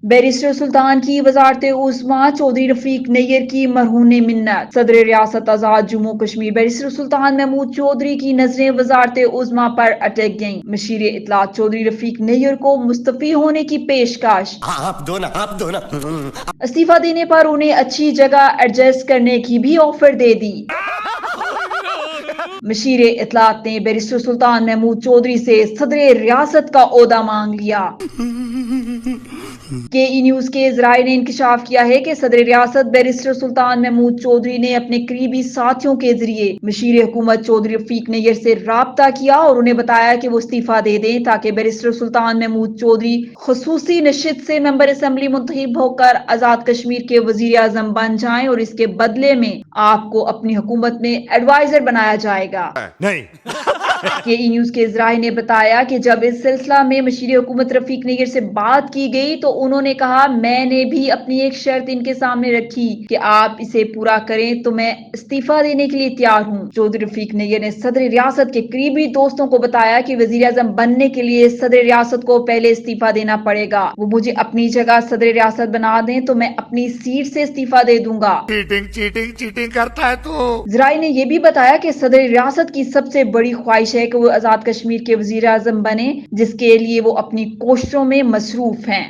Barrister سلطان کی وزارت عظمیٰ چودھری رفیق نیر کی مرہون منت۔ صدر ریاست آزاد جموں کشمیر بیرسٹر سلطان محمود چودھری کی نظریں وزارت عظمیٰ پر اٹک گئیں۔ مشیر اطلاعات چودھری رفیق نیر کو مستعفی ہونے کی پیشکش۔ آپ دو نا استعفی دینے پر انہیں اچھی جگہ ایڈجسٹ کرنے کی بھی آفر دے دی۔ مشیر اطلاعات نے بیرسٹر سلطان محمود چودھری سے صدر ریاست کا عہدہ مانگ لیا۔ کے ای نیوز کے ذرائع نے انکشاف کیا ہے کہ صدر ریاست بیرسٹر سلطان محمود چودھری نے اپنے قریبی ساتھیوں کے ذریعے مشیر حکومت چودھری رفیق نیر سے رابطہ کیا اور انہیں بتایا کہ وہ استعفی دے دیں تاکہ بیرسٹر سلطان محمود چودھری خصوصی نشست سے ممبر اسمبلی منتخب ہو کر آزاد کشمیر کے وزیر اعظم بن جائیں اور اس کے بدلے میں آپ کو اپنی حکومت میں ایڈوائزر بنایا جائے گا۔ نہیں کے ای نیوز کے ذرائع نے بتایا کہ جب اس سلسلہ میں مشیر حکومت رفیق نیر سے بات کی گئی تو انہوں نے کہا میں نے بھی اپنی ایک شرط ان کے سامنے رکھی کہ آپ اسے پورا کریں تو میں استعفی دینے کے لیے تیار ہوں۔ چودھری رفیق نیر نے صدر ریاست کے قریبی دوستوں کو بتایا کہ وزیر اعظم بننے کے لیے صدر ریاست کو پہلے استعفی دینا پڑے گا، وہ مجھے اپنی جگہ صدر ریاست بنا دیں تو میں اپنی سیٹ سے استعفی دے دوں گا۔ چیٹنگ کرتا ہے تو ذرائع نے یہ بھی بتایا کہ صدر ریاست کی سب سے بڑی خواہش ہے کہ وہ آزاد کشمیر کے وزیر اعظم بنے، جس کے لیے وہ اپنی کوششوں میں مصروف ہیں۔